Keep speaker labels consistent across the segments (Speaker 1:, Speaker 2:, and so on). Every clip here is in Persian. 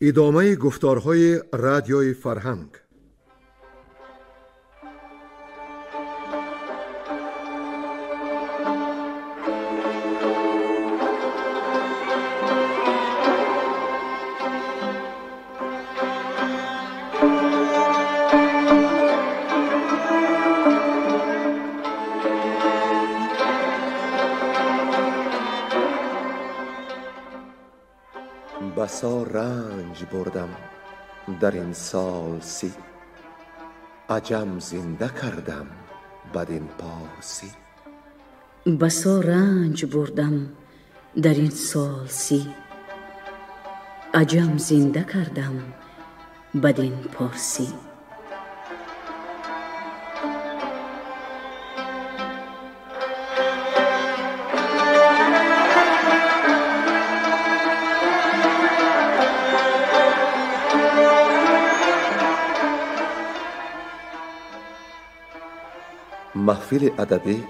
Speaker 1: ادامه گفتارهای رادیوی فرهنگ.
Speaker 2: بسا رنج بردم در این سال سی، عجم زنده کردم بدین پارسی.
Speaker 3: بسا رنج بردم در این سال سی، عجم زنده کردم بدین پارسی.
Speaker 2: محفل ادبی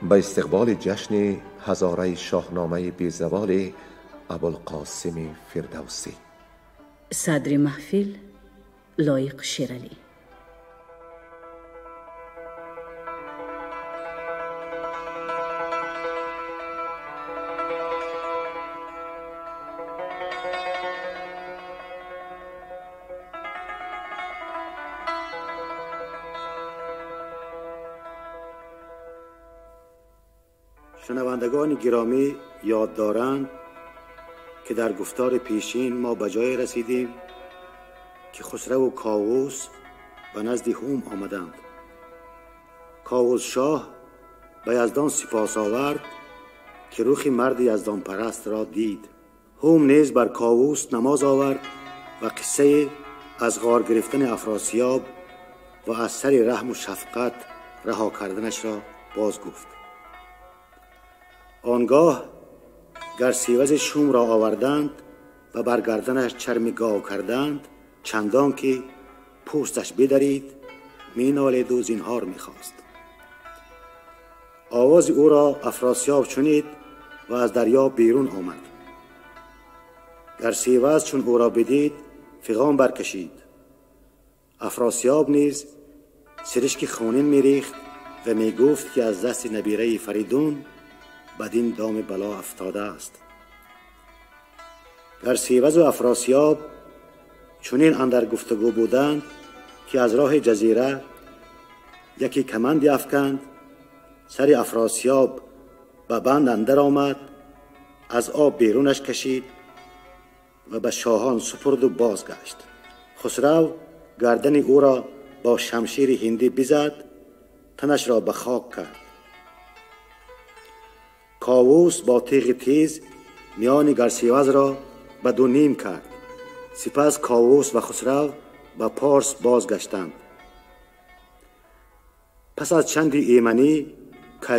Speaker 2: به استقبال جشن هزاره شاهنامه بیزوال ابوالقاسم فردوسی.
Speaker 3: صدر محفل لایق شیرالی.
Speaker 4: شنوندگان گرامی یاد دارند که در گفتار پیشین ما به جای رسیدیم که خسرو و کاووس به نزد هوم آمدند. کاووس شاه به یزدان سپاس آورد که رخ مرد یزدان پرست را دید. هوم نیز بر کاووس نماز آورد و قصه از غار گرفتن افراسیاب و از سر رحم و شفقت رها کردنش را باز گفت. آنگاه گرسیوز شوم را آوردند و بر گردنش چرم گاو کردند، چندان که پوستش بدرید، می نالید و زینهار می خواست. آواز او را افراسیاب شنید و از دریا بیرون آمد. گرسیوز چون او را بدید فغان برکشید. افراسیاب نیز سرشک خونین می ریخت و می گفت که از دست نبیره فریدون بدین دام بلا افتاده است. گرسیوز و افراسیاب چنین اندر گفتگو بودند که از راه جزیره یکی کمندی افکند، سر افراسیاب به بند اندر آمد، از آب بیرونش کشید و به شاهان سپرد و بازگشت. خسرو گردن او را با شمشیر هندی بزد، تنش را به خاک کرد. کاووس با تیغ تیز میان گرسیوز را به دو نیم کرد. سپس کاووس و خسرو به پارس بازگشتند. پس از چندی ایمنی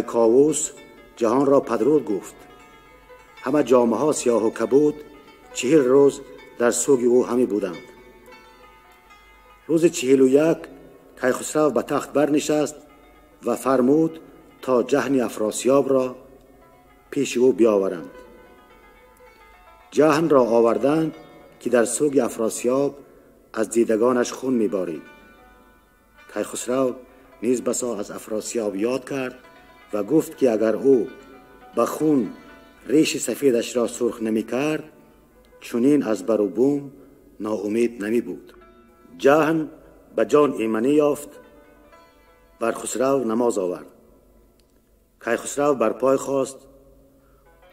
Speaker 4: کاووس جهان را پدرود گفت. همه جامه ها سیاه و کبود 40 روز در سوگ او همی بودند. روز 41 کیخسرو به تخت برنشست و فرمود تا جهن افراسیاب را پیش او بیاورند. جهن را آوردند که در سوگ افراسیاب از دیدگانش خون می‌بارید. کیخسرو نیز بسا از افراسیاب یاد کرد و گفت که اگر او به خون ریش سفیدش را سرخ نمی کرد، چنین از بر و بوم ناامید نمی بود. جهن به جان ایمنی یافت، بر خسرو نماز آورد. کیخسرو بر پای خاست،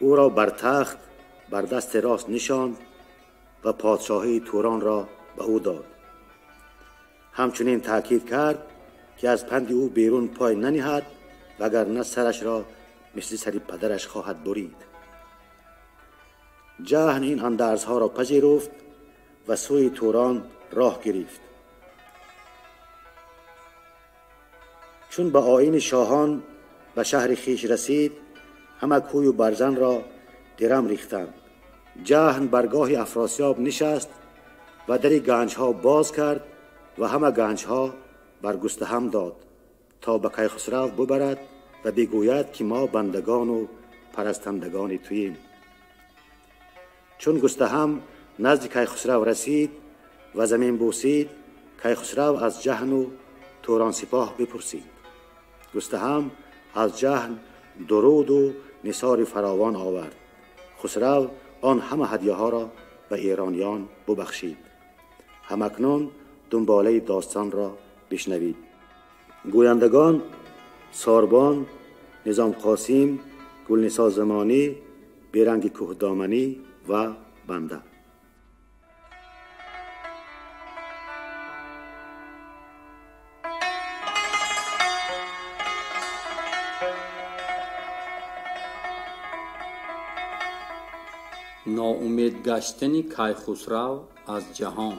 Speaker 4: او را بر تخت بر دست راست نشاند و پادشاهی توران را به او داد. همچنین تأکید کرد که از پند او بیرون پای ننهد وگرنه سرش را مثل سر پدرش خواهد برید. جهن این اندرزها را پذیرفت و سوی توران راه گرفت. چون به آیین شاهان به شهر خویش رسید، همه کوی و برزن را درم ریختند. جهن برگاه افراسیاب نشست و در گنج ها باز کرد و همه گنج ها بر گستهم داد تا به کیخسرو ببرد و بگوید که ما بندگان و پرستندگان توییم. چون گستهم نزد کیخسرو رسید و زمین بوسید. کیخسرو از جهن و توران سپاه بپرسید. رستم از جهن درود و نثار فراوان آورد. خسرو آن همه هدیه ها را به ایرانیان ببخشید. همکنون دنباله داستان را بشنوید. گویندگان: ساربان، نظام قاسم، گلنسا زمانی، بیرنگ کوهدامنی و بنده.
Speaker 5: ناامید گشتن کیخسرو از جهان.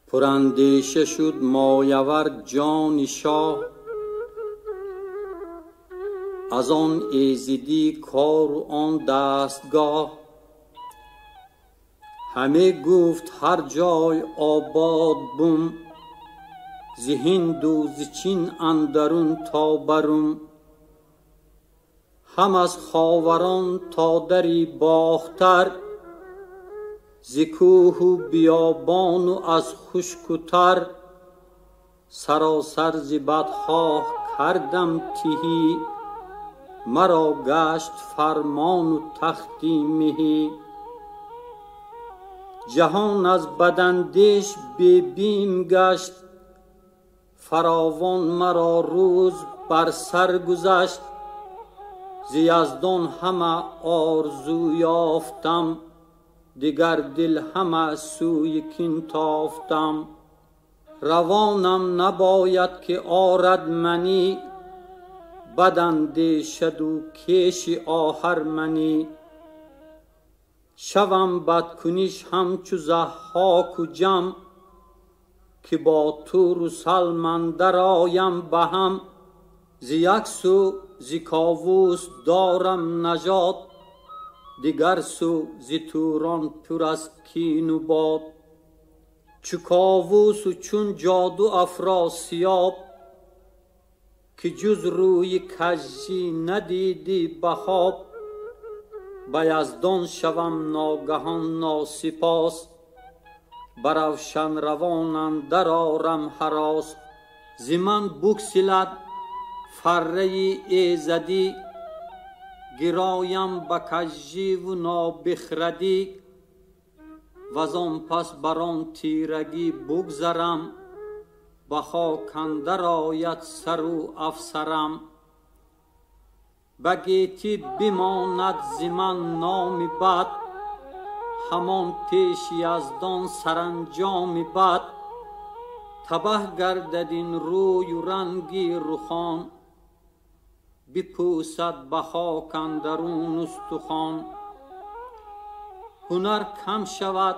Speaker 5: پراندیشه شد مایور جان شاه، از آن ایزدی کار و آن دستگاه. همه گفت هر جای آباد بوم، ز هند و ز چین اندرون تا بروم. هم از خاوران تا دری باختر، ز کوه و بیابان و از خشک و تر. سراسر ز بدخواه کردم تهی، مرا گشت فرمان و تختی مهی. جهان از بداندیش بی بیم گشت، فراوان مرا روز بر سر گذشت. ز یزدان همه آرزو یافتم، دیگر دل همه سوی کین تافتم. روانم نباید که آرد منی، بداندیشد و کیش آهرمنی. شوم بدکنیش همچو ضحاک و جم، که با تور و سلم درآیم به هم. ز یک سو ز کاووس دارم نژاد، دیگر سو ز توران پر از کین و باد. چو کاووس و چون جادو افراسیاب، که جز روی کژی ندیدی به خواب. به یزدان شوم ناگهان ناسپاس، بروشن روان اندر آرم هراس. ز من بگسلد فره ایزدی، گرایم به کژی و نابخردی. وزان پس بر آن تیرگی بگذرم، به خاک اندر آید سر و افسرم. به گیتی بماند ز من نام بد، همان پیش یزدان سرانجام بد. تبه گردد این روی و رنگی رخان، بپوسد به خاک اندرون استخوان. هنر کم شود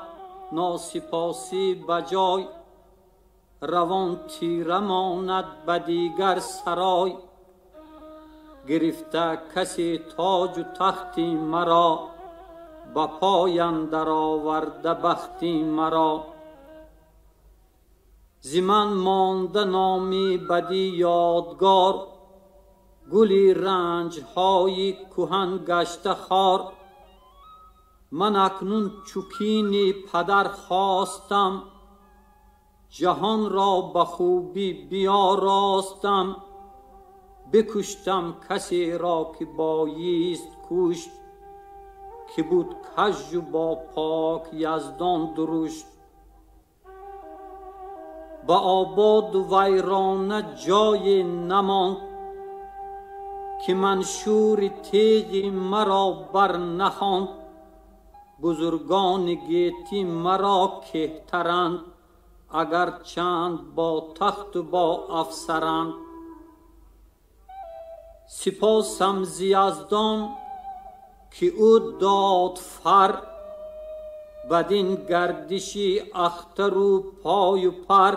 Speaker 5: ناسپاسی بجای، روان تیره ماند به دیگر سرای. گرفته کسی تاج و تختی مرا، به پای اندر آورده بختی مرا. ز من مانده نامی بدی یادگار، گلی رنج های کهن گشته خار. من اکنون چو کین پدر خواستم، جهان را به خوبی بیاراستم. بکشتم کسی را که بایست کشت، که بود کژ و با پاک یزدان درشت. به آباد و ویرانه جای نماند، که منشور تیغ مرا بر نخواند. بزرگان گیتی مرا کهترند، اگر چند با تخت و با افسرند. سپاسم ز یزدان که او داد فر، بدین گردشی اختر و پای و پر.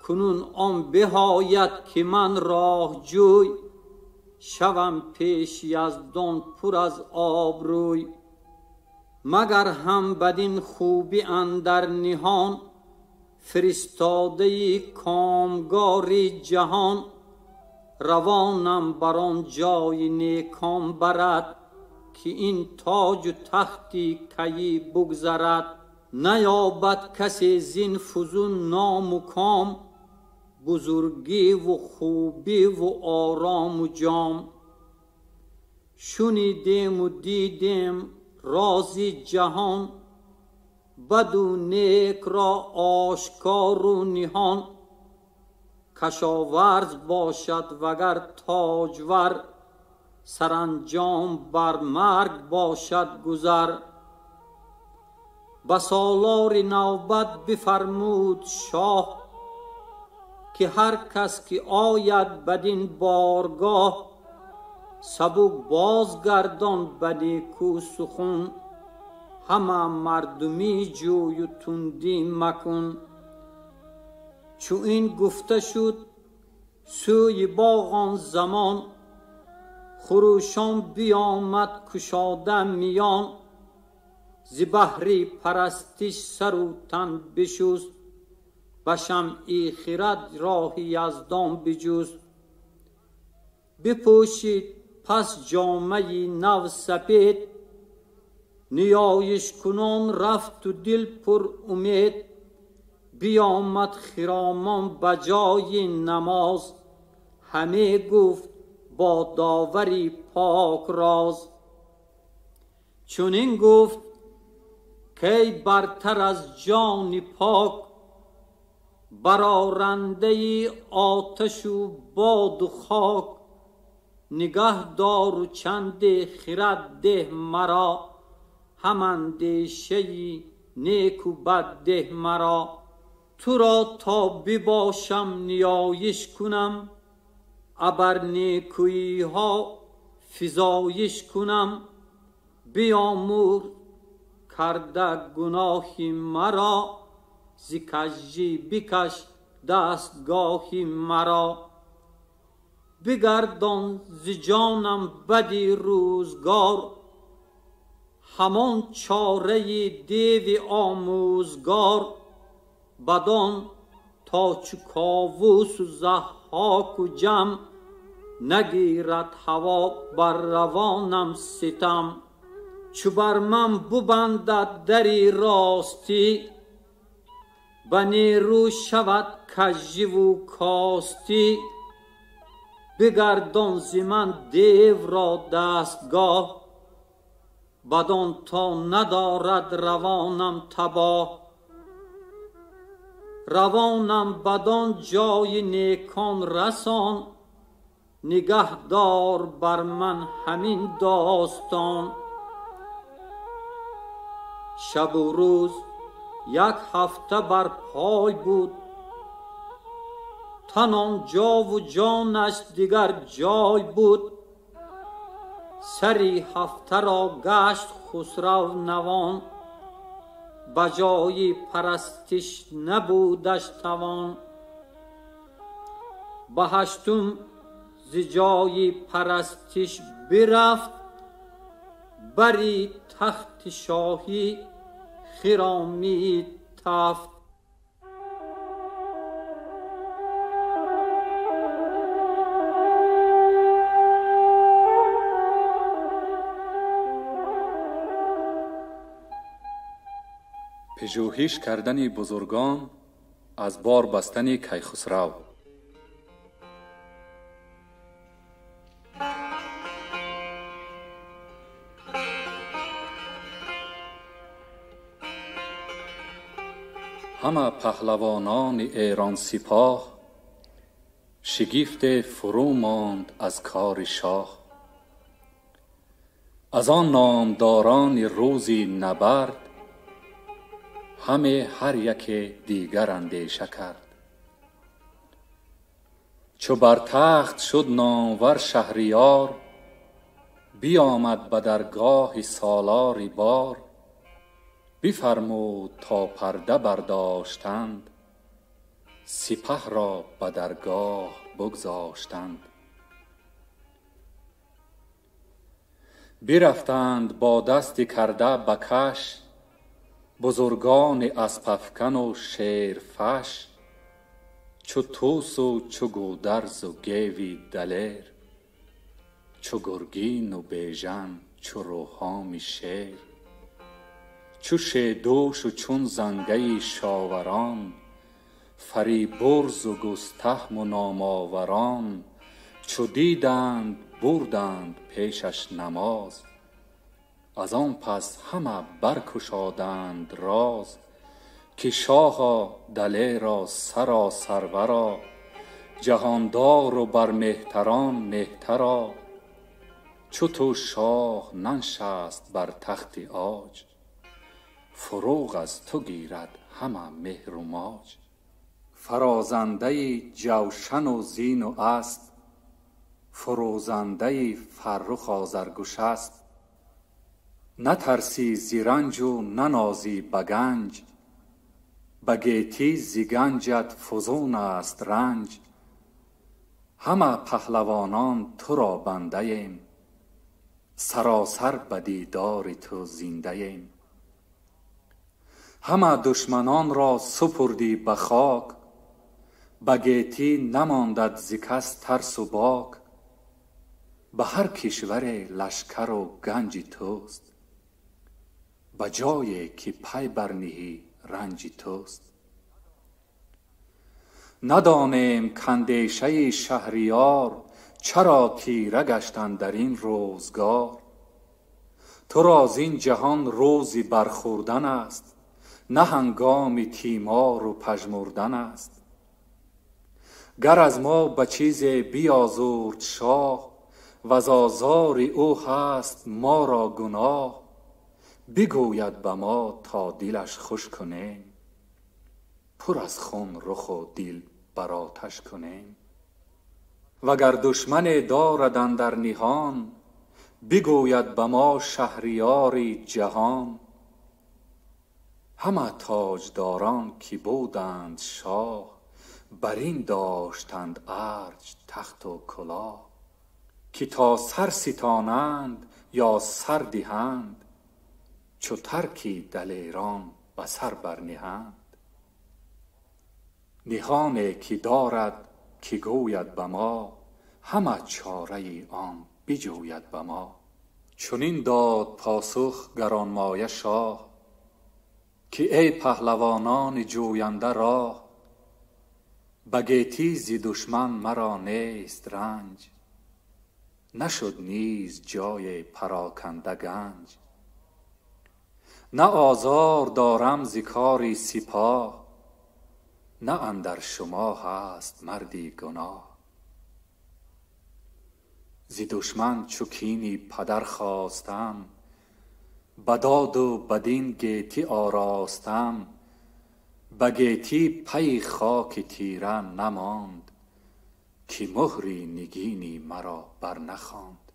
Speaker 5: کنون آن بهاید که من راه جوی، شوم پیش یزدان پر از آبروی. مگر هم بدین خوبی اندر نهان، فرستاده کامگاری جهان. روانم بر آن جای نیکان برد، که این تاج و تختی کی بگذرد. نیابد کسی زین فزون نام و کام، بزرگی و خوبی و آرام و جام. شنیدیم و دیدیم رازی جهان، بد و نیک را آشکار و نهان. کشاورز باشد وگر تاجور، سرانجام بر مرگ باشد گذر. بسالار نوبت بفرمود شاه، که هر کس که آید بدین بارگاه، سبک بازگردان به نیکو سخن. همه مردمی جوی و تندی مکن. چو این گفته شد سوی باغ آن زمان، خروشان بیامد کشاده میان. ز بهر پرستش سر و تن بشست، به شمع خرد راه یزدان بجست. بپوشید پس جامه نو سپید، نیایش کنان رفت و دل پر امید. بیامد خرامان به جای نماز، همه گفت با داوری پاک راز. چنین گفت کی برتر از جان پاک، برآرنده آتش و باد و خاک. نگه دار و چند خرد ده مرا، هم اندیشه نیک و بد ده مرا. تو را تا بباشم نیایش کنم، ابر نیکویی ها فزایش کنم. بیامور کرده گناهی مرا، ز کژی بکش دستگاهی مرا. بگردان ز جانم بدی روزگار، همان چاره دیو آموزگار. بدان تا چو کاووس و ضحاک و جم، نگیرد هوا بر روانم ستم. چو بر من ببندد دری راستی، به نیرو شود کژی و کاستی. بگردان ز من دیو را دستگاه، بدان تا ندارد روانم تباه. روانم بدان جای نیکان رسان، نگه دار بر من همین داستان. شب و روز یک هفته بر پای بود، تن آنجا و جانش دیگر جای بود. سری هفته را گشت خسرو نوان، بجای پرستش نبودش توان. به هشتم ز جای پرستش برفت، بری تخت شاهی خرامی تفت.
Speaker 6: پژوهش کردن بزرگان از بار بستن کیخسرو. همه پهلوانان ایران سپاه، شگفت فرو ماند از کار شاه. از آن نامداران روزی نبرد، همه هر یک دیگر اندیشه کرد. چو بر تخت شد نامور شهریار، بیامد به درگاه سالاری بار. بفرمود تا پرده برداشتند، سپه را به درگاه بگذاشتند. برفتند با دست کرده بکش، بزرگان اسپافکن و شیرفش. چو توس و چو گودرز و گیوی دلیر، چو گرگین و بیژن چو روحامی شیر. چو شیدوش و چون زنگه شاوران، فریبرز و گستهم و ناماوران. چو دیدند بردند پیشش نماز، از آن پس همه برگشادند راز. که شاها دلیرا سرا سرورا، جهاندار و بر مهتران مهترا. چو تو شاه ننشست بر تخت عاج، فروغ از تو گیرد همه مهر و ماج. فرازنده جوشن و زین و اسب، فروزنده فرخ آذرگوش است. نترسی ز رنج و ننازی به گنج، به گیتی ز گنجت فزون است رنج. همه پهلوانان تو را بنده ایم، سراسر به دیدار تو زنده ایم. همه دشمنان را سپردی به خاک، به گیتی نماندت ز کس ترس و باک. به هر کشور لشکر و گنج توست، به جایی که پی برنهی رنج توست. ندانیم کاندیشه شهریار، چرا تیره گشتند در این روزگار. تو را زین جهان روزی برخوردن است، نه هنگام تیمار و پژمردن است. گر از ما به چیز بیازرد شاه، وز آزار او هست ما را گناه. بگوید به ما تا دلش خوش کنیم، پر از خون رخ و دل بر آتش کنیم. وگر دشمن دارد اندر نهان، بگوید به ما شهریاری جهان. همه تاجداران که بودند شاه، بر این داشتند ارج تخت و کلاه. که تا سر ستانند یا سر دهند، چو ترکی دلیران به سر برنهند. نهانی که دارد که گوید به ما، همه چاره آن بجوید به ما. چنین داد پاسخ گرانمایه شاه، که ای پهلوانان جوینده راه. به گیتی ز دشمن مرا نیست رنج، نشد نیز جای پراکنده گنج. نه آزار دارم ز کار سپاه، نه اندر شما هست مردی گناه. ز دشمن چو کینی پدر خواستم، به داد و بدین گیتی آراستم. به گیتی پی خاک تیره نماند، که مهری نگینی مرا بر نخواند.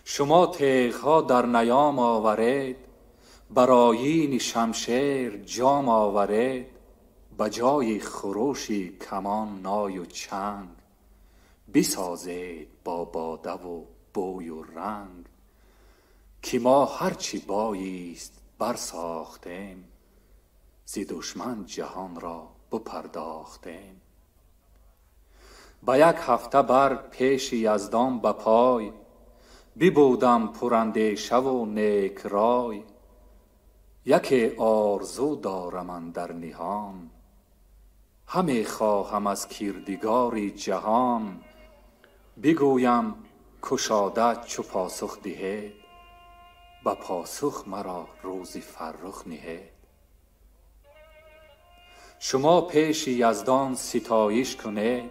Speaker 6: شما تیغها در نیام آورید، بر آیین شمشیر جام آورید. به جای خروشی کمان نای و چنگ، بسازید با باده و بوی و رنگ. که ما هرچی بایست برساختیم، ز دشمن جهان را بپرداختیم. به یک هفته بر پیش یزدان به پای، ببودم پراندیشه و نیک رای. یکی آرزو دارم اندر نهان، همی خواهم از کردگار جهان. بگویم کشاده چو پاسخ دهید، به پاسخ مرا روزی فرخ نهید. شما پیش یزدان ستایش کنید،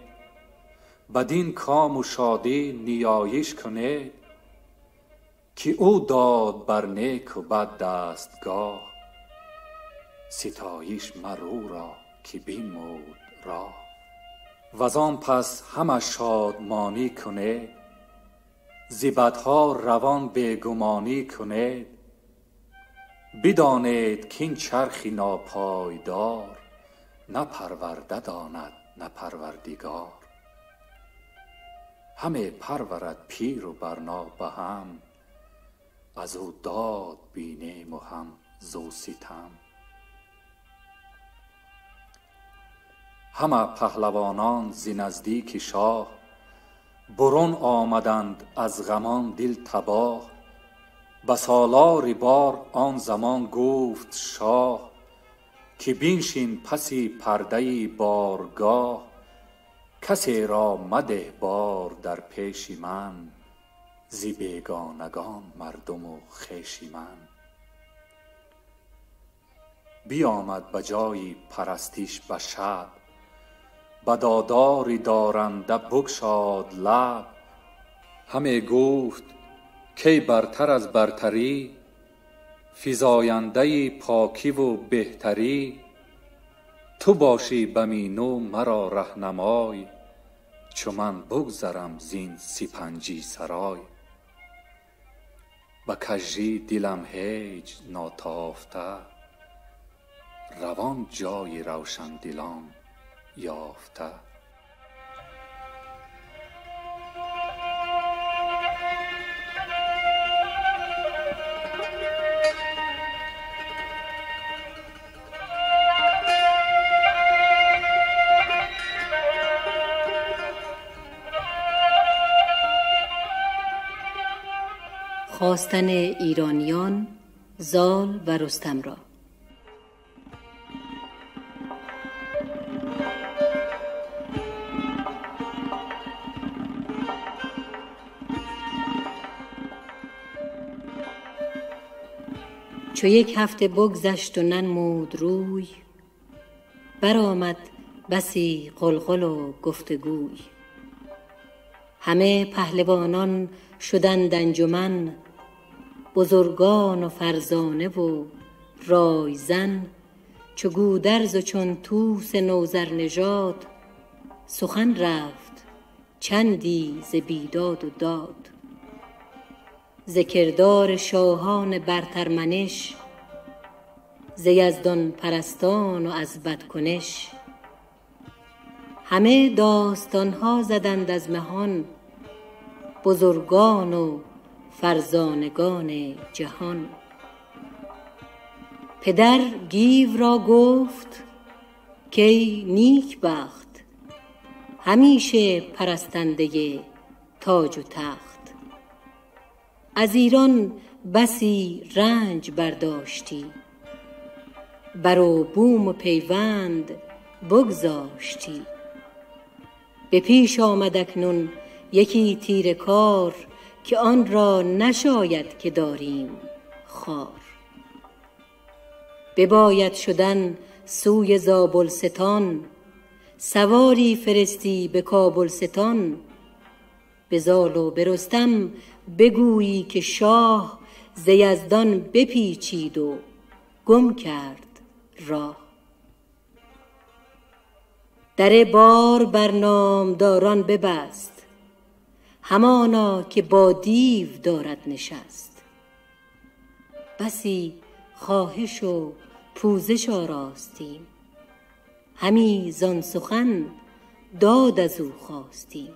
Speaker 6: بدین کام و شادی نیایش کنید. که او داد بر نیک و بد دستگاه، ستایش مر او را که بنمود راه. وزان پس همه شادمانی کنید، ز بدها روان بیگمانی کنید. بدانید کین چرخی ناپایدار، نه پرورده داند نه پروردگار. همه پرورد پیر و برنا به هم، از او داد بینیم و هم زو ستم. همه پهلوانان ز نزدیک شاه، برون آمدند از غمان دل تباه. به سالار بار آن زمان گفت شاه، که بنشین پسی پرده بارگاه. کسی را مده بار در پیش من، ز بیگانگان مردم و خویش من. بیامد به جای پرستش به شب، به داداری دارنده بگشاد لب. همه گفت کی برتر از برتری، فزاینده پاکی و بهتری. تو باشی بمینو مرا رهنمای، چو من بگذرم زین سپنجی سرای. به کژی دلم هیچ ناتافته، روان جای روشن دلان یافته.
Speaker 3: خواستن ایرانیان زال و رستم را. چو یک هفته بگذشت و ننمود روی، برآمد بسی غلغل و گفتگوی. همه پهلوانان شدند انجمن، بزرگان و فرزانه و رایزن. چو گودرز و چون طوس نوذر نژاد، سخن رفت چندی ز بیداد و داد. ز کردار شاهان برترمنش، ز یزدان پرستان و از بدکنش. همه داستانها زدند از مهان، بزرگان و فرزانگان جهان. پدر گیو را گفت کای نیک بخت، همیشه پرستنده تاج و تخت. از ایران بسی رنج برداشتی، بر و بوم و پیوند بگذاشتی. به پیش آمد اکنون یکی تیره کار، که آن را نشاید که داریم خوار. بباید شدن سوی زابلستان، سواری فرستی به کابلستان. به زال و به رستم بگویی که شاه، ز یزدان بپیچید و گم کرد راه. در بار بر نامداران ببست، همانا که با دیو دارد نشست. بسی خواهش و پوزش آراستیم، همی زان سخن داد از او خواستیم.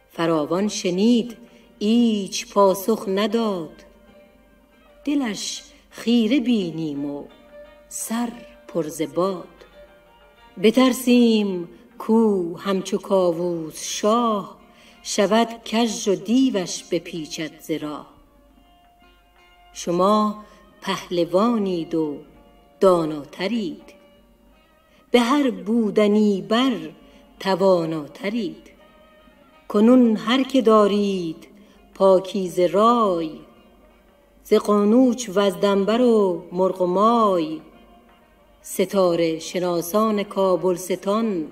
Speaker 3: فراوان شنید ایچ پاسخ نداد، دلش خیره بینیم و سر پر ز باد. بترسیم کو همچو کاووس شاه، شود کژ و دیوش بپیچد ز راه. شما پهلوانید و داناترید، به هر بودنی بر تواناترید. کنون هر که دارید پاکیزه رای، ز قانوج و از دنبر و مرغ و مای. ستاره شناسان کابلستان،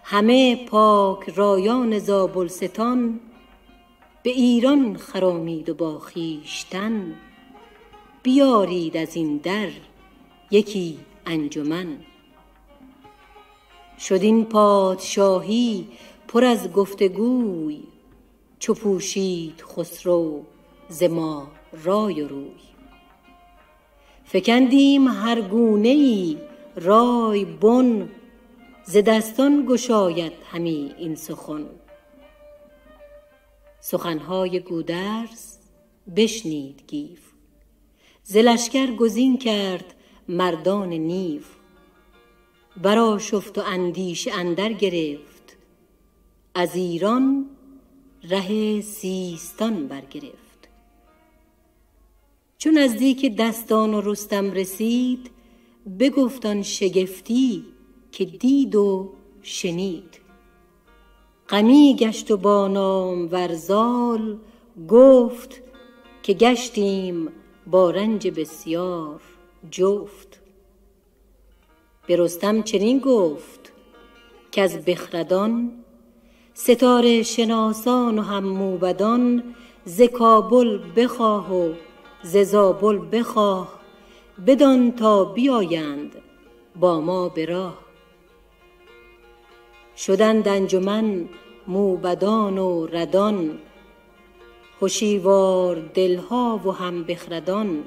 Speaker 3: همه پاک رایان زابلستان. به ایران خرامید و با خویشتن، بیارید از این در یکی انجمن. شد این پادشاهی پر از گفتگوی، چو پوشید خسرو ز ما رای و روی. فکندیم هر گونه‌ای رای بن، ز دستان گشاید همی این سخن. سخنهای گودرز بشنید گیو. ز لشکر گزین کرد مردان نیو. برآشفت و اندیشه اندر گرفت، از ایران ره سیستان برگرفت. چون نزدیک دستان و رستم رسید، بگفت آن شگفتی که دید و شنید. غمی گشت و با نامور زال، گفت که گشتیم با رنج بسیار جفت. به رستم چنین گفت که از بخردان، ستاره شناسان و هم موبدان، ز کابل بخواه و ز زابل بخواه، بدان تا بیایند با ما به راه. شدند انجمن موبدان و ردان، هشیوار دلها و هم بخردان.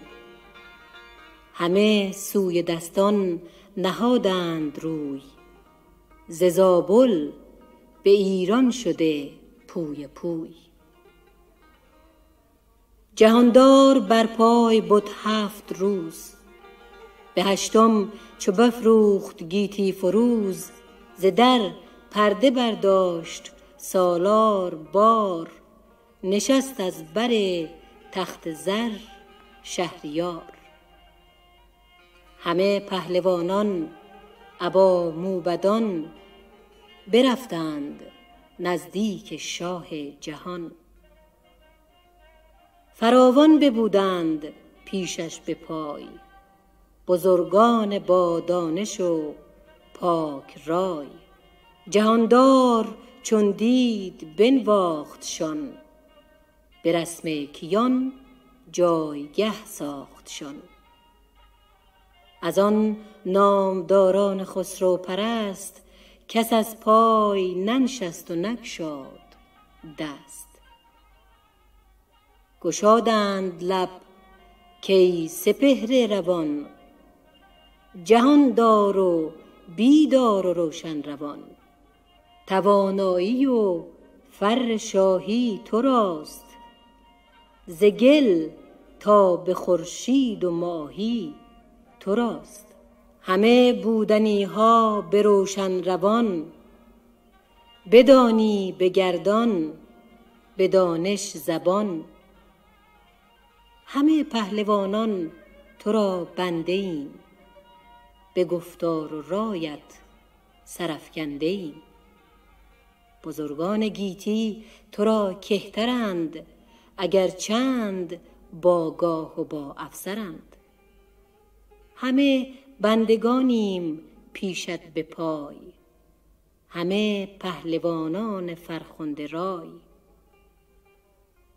Speaker 3: همه سوی دستان نهادند روی، ز زابل به ایران شده پوی پوی. جهاندار بر پای بد 7 روز، به 8م چو بفروخت گیتی فروز. ز در پرده برداشت سالار بار، نشست از بر تخت زر شهریار. همه پهلوانان ابا موبدان، برفتند نزدیک شاه جهان. فراوان ببودند پیشش به پای، بزرگان با دانش و پاک رای. جهاندار چون دید بنواختشان، به رسم کیان جایگه ساختشان. از آن نامداران خسرو پرست، کس از پای ننشست و نگشاد دست. گشادند لب کی سپهر روان، جهاندار و بیدار و روشن روان. توانایی و فر شاهی تو راست، ز گل تا به خورشید و ماهی تو راست. همه بودنی ها به روشن روان، بدانی به گردان به دانش زبان. همه پهلوانان تو را بنده ایم، به گفتار و رایت سرافکنده ایم. بزرگان گیتی تو را کهترند، اگر چند باگاه و با افسرند. همه بندگانیم پیشت به پای، همه پهلوانان فرخنده رای.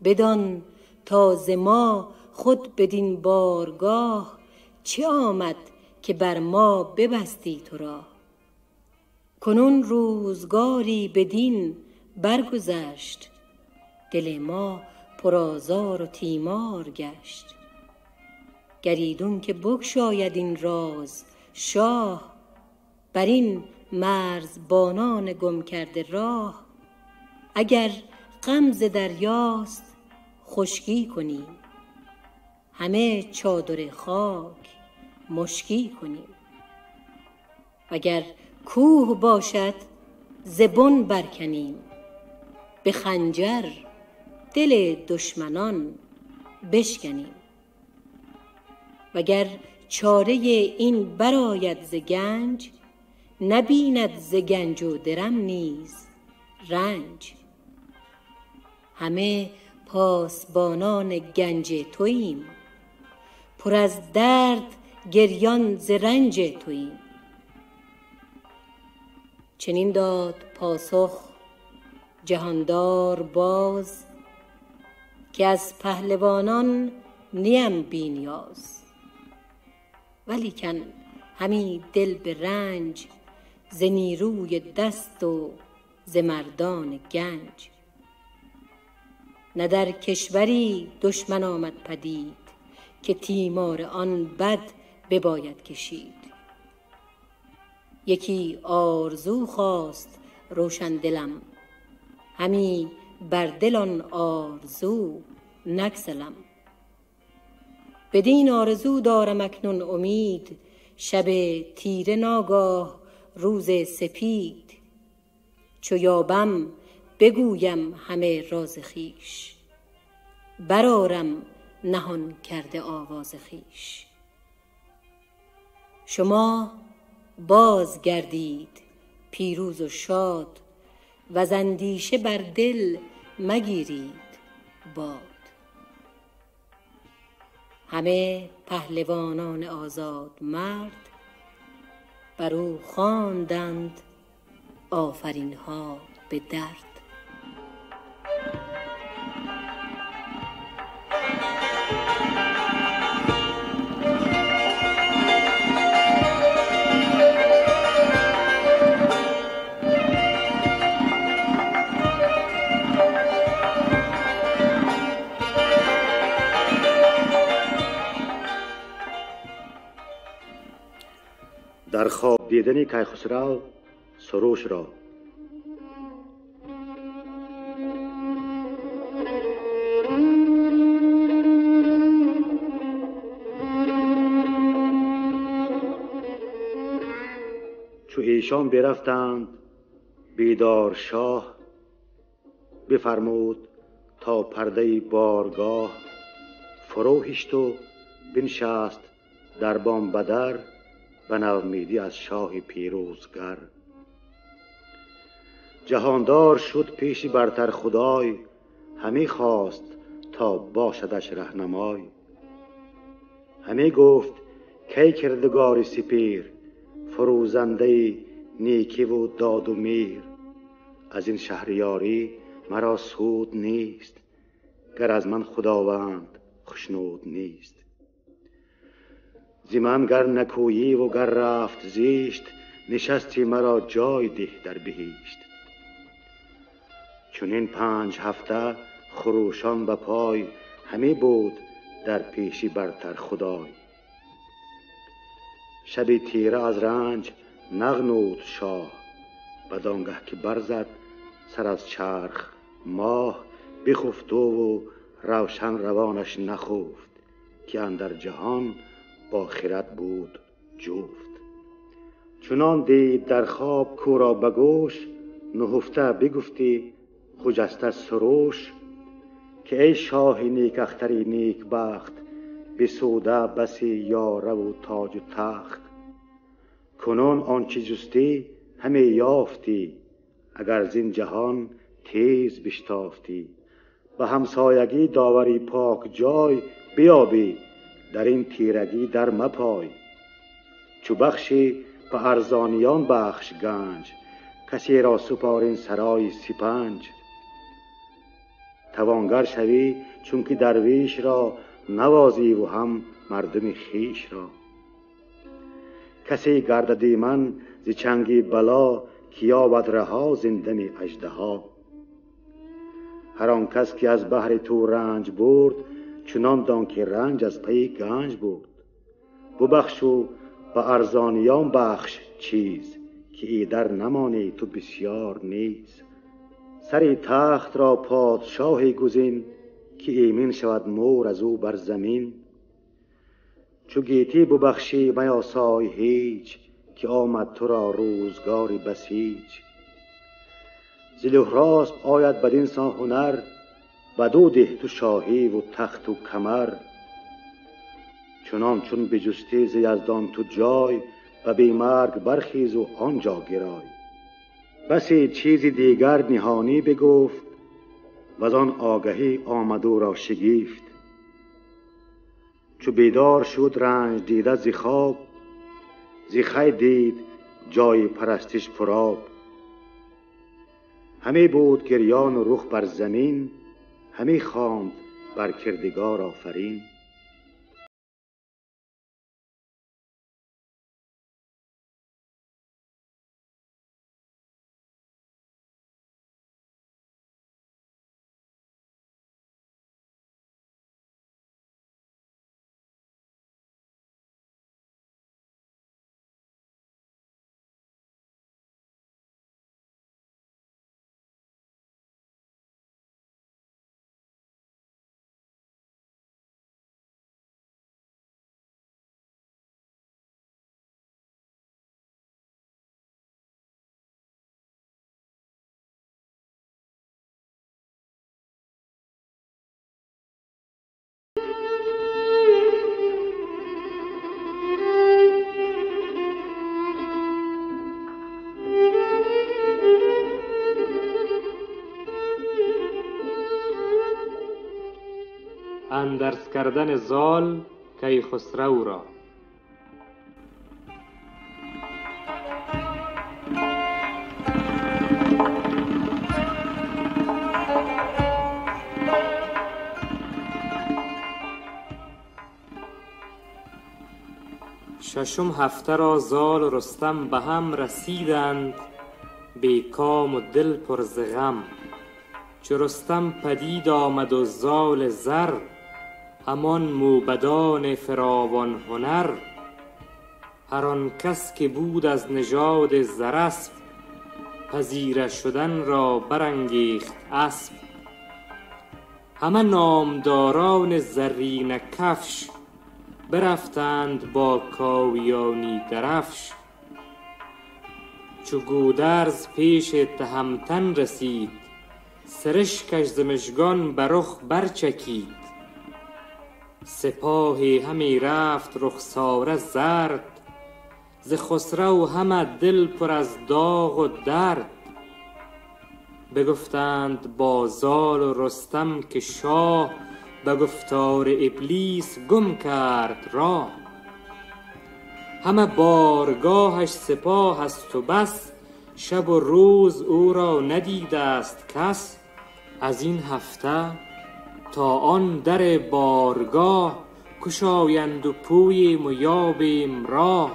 Speaker 3: بدان تا ز ما خود بدین بارگاه، چه آمد که بر ما ببستی تو راه. کنون روزگاری بدین برگذشت، دل ما پرآزار و تیمار گشت. گریدون که بگشاید این راز شاه، بر این مرزبانان گم کرده راه. اگر غم ز دریاست خشکی کنیم، همه چادر خاک مشکی کنیم. وگر کوه باشد ز بن برکنیم، به خنجر دل دشمنان بشکنیم. وگر چاره این برآید ز گنج، نبیند ز گنج و درم نیز رنج. همه پاسبانان گنج توییم، پر از درد گریان ز رنج توییم. چنین داد پاسخ جهاندار باز، که از پهلوانان نیم بی نیاز. ولیکن همی دل به رنج، ز نیروی دست و ز مردان گنج. نه در کشوری دشمن آمد پدید، که تیمار آن بد بباید کشید. یکی آرزو خواست روشن دلم، همی بر دل آن آرزو نگسلم. بدین آرزو دارم اکنون امید، شب تیره ناگاه روز سپید. چو یابم بگویم همه راز خویش، برآرم نهان کرده آواز خویش. شما باز گردید پیروز و شاد، وز اندیشه بر دل مگیرید باد. همه پهلوانان آزاد مرد، بر او خواندند آفرین ها به درد.
Speaker 4: در خواب دیدن کیخسرو سروش را. چو ایشان برفتند بیدار شاه، بفرمود تا پرده بارگاه. فرو هشت و بنشست در بام بدر، به نومیدی از شاه پیروزگر. جهاندار شد پیش برتر خدای، همی خواست تا باشدش رهنمای. همی گفت کی کردگار سپیر، فروزنده نیکی و داد و میر. از این شهریاری مرا سود نیست، گر از من خداوند خشنود نیست. زی من گر نکویی و گر رفت زیشت، نشستی مرا جای ده در بهشت. چون این 5 هفته خروشان به پای، همی بود در پیشی برتر خدای. شبی تیره از رنج نغنود شاه، بدانگه که برزد سر از چرخ ماه. بخفت و روشن روانش نخفت، که اندر جهان با خرد بود جفت. چنان دید در خواب کو را به گوش، نهفته بگفتی خجسته سروش. که ای شاه نیک اختری نیک بخت، بسوده بسی یاره و تاج و تخت. کنون آنچه جستی همه یافتی، اگر زین جهان تیز بشتافتی. به همسایگی داوری پاک جای، بیابی در این تیرگی در مپای. چو بخشی به ارزانیان بخش گنج، کسی را سپارین سرای سپنج. توانگر شوی چون که درویش را، نوازی و هم مردم خیش را. کسی گردد ایمن ز چنگی بلا، که یابد رها زندن اژدها. هر آن کس که از بهر تو رنج برد، چنان دان که رنج از پی گنج برد. ببخش و به ارزانیان بخش چیز، که ایدر نمانی تو بسیار نیز. سری تخت را پادشاهی گزین، که ایمن شود مور از او بر زمین. چو گیتی ببخشی میاسای هیچ، که آمد تو را روزگاری بسیج. ز لهراسپ آید بدینسان هنر، بدو ده تو شاهی و تخت و کمر. چنان چون بجستی ز یزدان تو جای، و بی مرگ برخیز و آنجا گرای. بسی چیزی دیگر نهانی بگفت، وزان آگهی آمد او را شگفت. چو بیدار شد رنج دیده ز خواب، ز خوی دید جای پرستش پرآب. همی بود گریان و رخ بر زمین، همی خواند بر کردگار آفرین.
Speaker 7: اندرز کردن زال کیخسرو را. ششم هفته را زال و رستم به هم رسیدند، بی کام و دل پر ز غم. چو رستم پدید آمد و زال زر، همان موبدان فراوان هنر. هر آن کس که بود از نژاد زرسپ، پذیره شدن را برانگیخت اسپ. همه نامداران زرینه کفش، برفتند با کاویانی درفش. چو گودرز پیش تهمتن رسید، سرشکش ز مژگان به رخ برچکید. سپاهی همی رفت رخساره زرد، ز خسرو همه دل پر از داغ و درد. بگفتند با زال و رستم که شاه، به گفتار ابلیس گم کرد راه. همه بارگاهش سپاه است و بس، شب و روز او را ندیده است کس. از این هفته تا آن در بارگاه، گشایند و پوییم و یابیم راه.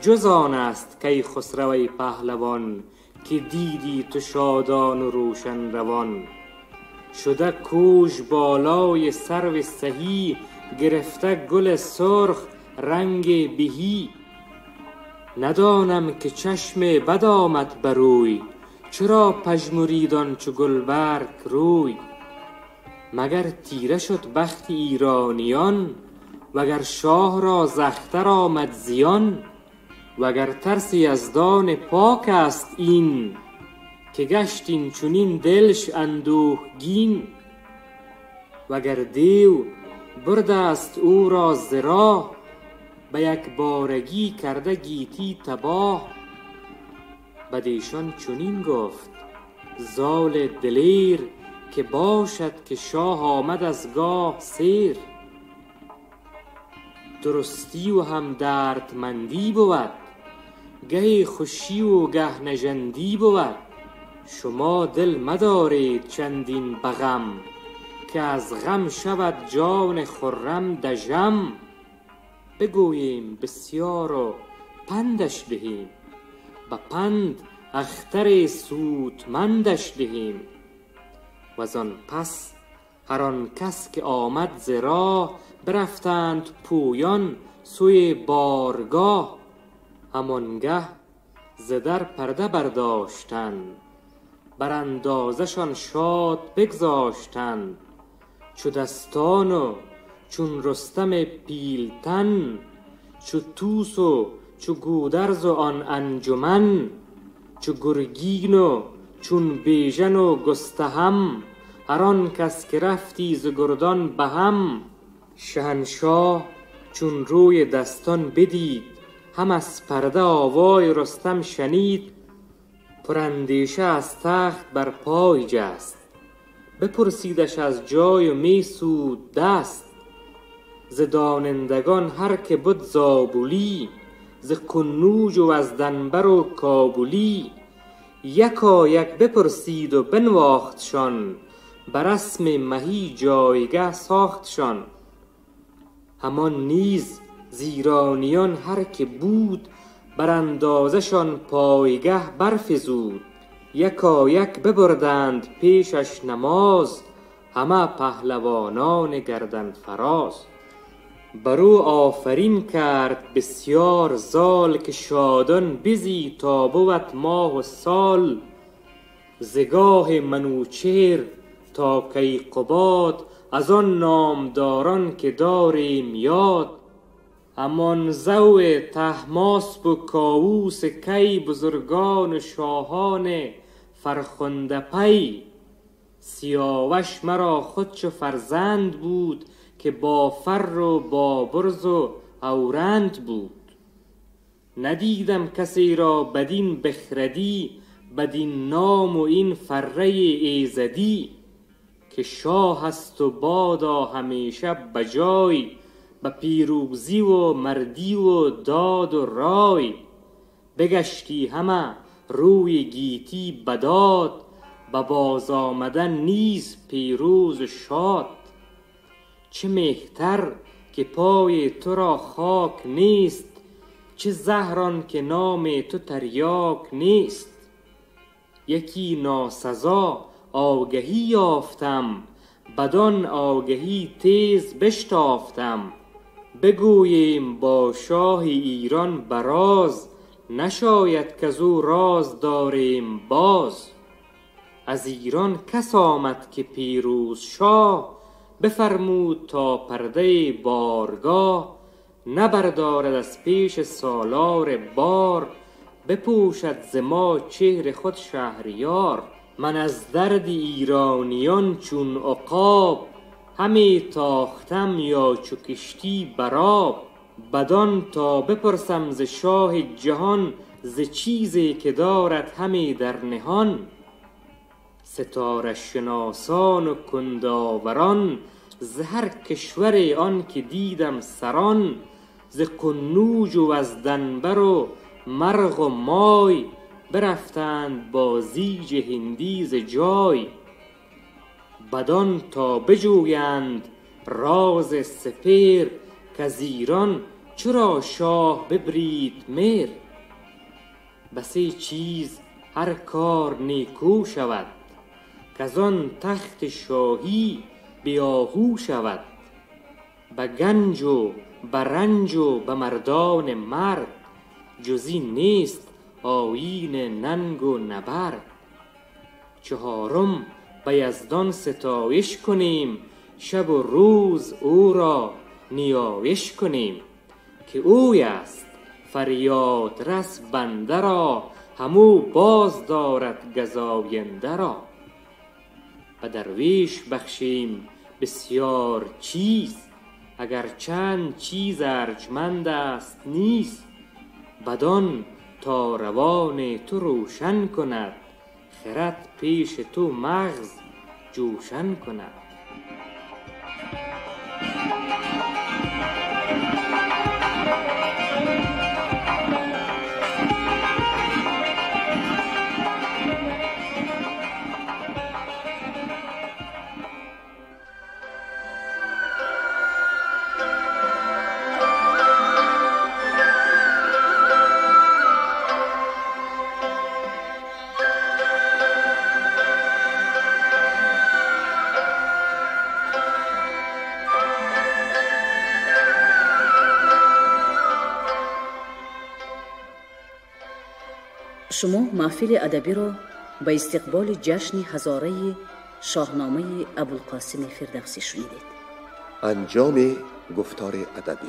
Speaker 7: جز آن است کیخسروی پهلوان، که دیدی تو شادان و روشن روان. شده کوژ بالای سرو سهی، گرفته گل سرخ رنگ بهی. ندانم که چشم بد آمد بروی، چرا پژمرید آن چو گلبرگ روی. مگر تیره شد بخت ایرانیان، وگر شاه را ز اختر آمد زیان. وگر ترس یزدان پاک است این، که گشت این چنین دلش اندوهگین. وگر دیو برده است او را ز راه، به یک بارگی کرده گیتی تباه. بدیشان چنین گفت زال دلیر، که باشد که شاه آمد از گاه سیر. درستی و هم دردمندی بود، گه خوشی و گه نژندی بود. شما دل مدارید چندین به غم، که از غم شود جان خرم دژم. بگوییم بسیار و پندش دهیم، به پند اختر سودمندش دهیم. وزان پس هر آن کس که آمد ز راه، برفتند پویان سوی بارگاه. همانگه ز در پرده برداشتند، بر اندازشان شاد بگذاشتند. چو دستان و چون رستم پیلتن، چو طوس و چو گودرز و آن انجمن. چو گرگین و چون بیژن و گستهم، هر آن کس که رفتی ز گردان به هم. شهنشاه چون روی دستان بدید، هم از پرده آوای رستم شنید. پراندیشه از تخت بر پای جست، بپرسیدش از جای و می سود دست. ز دانندگان هر که بد زابلی، ز کنوج و از دنبر و کابلی. یکا یک بپرسید و بنواختشان، بر رسم مهی جایگه ساختشان. همان نیز ز ایرانیان هر که بود، بر اندازشان پایگه برفزود. یکا یک ببردند پیشش نماز، همه پهلوانان گردن فراز. برو آفرین کرد بسیار زال، که شادان بزی تا بود ماه و سال. ز گاه منوچهر تا کیقباد، از آن نامداران که داریم یاد. همان زو طهماسب و کاووس کی، بزرگان و شاهان فرخنده پی. سیاوش مرا خود چو فرزند بود، که با فر و با برز و اورند بود. ندیدم کسی را بدین بخردی، بدین نام و این فره ایزدی. که شاه است و بادا همیشه بجای، به پیروزی و مردی و داد و رای. بگشتی همه روی گیتی بداد، به باز آمدن نیز پیروز و شاد. چه مهتر که پای تو را خاک نیست، چه زهران که نام تو تریاک نیست. یکی ناسزا آگهی یافتم، بدان آگهی تیز بشتافتم. بگوییم با شاه ایران براز، نشاید که زو راز داریم باز. از ایران کس آمد که پیروز شاه، بفرمود تا پرده بارگاه. نبردارد از پیش سالار بار، بپوشد ز ما چهر خود شهریار. من از درد ایرانیان چون عقاب، همی تاختم یا چو کشتی براب. بدان تا بپرسم ز شاه جهان، ز چیزی که دارد همی در نهان. ستاره شناسان و کنداوران، ز هر کشور آن که دیدم سران. ز قنوج و از دنبر و مرغ و مای، برفتند با زیج هندی ز جای. بدان تا بجویند راز سپیر، کز ایران چرا شاه ببرید میر. بسی چیز هر کار نیکو شود، کز آن تخت شاهی به آهو شود. به گنج و به رنج و به مردان مرد، جز این نیست آیین ننگ و نبرد. چهارم به یزدان ستایش کنیم، شب و روز او را نیایش کنیم. که اوی است فریاد رس بنده را، همو باز دارد گزاینده را. به درویش بخشیم بسیار چیز، اگر چند چیز ارجمند است نیست. بدان تا روان تو روشن کند، خرد پیش تو مغز جوشن کند.
Speaker 8: شما محفل ادبی را به استقبال جشن هزاره شاهنامه ابوالقاسم فردوسی شنیدید.
Speaker 2: انجام گفتار ادبی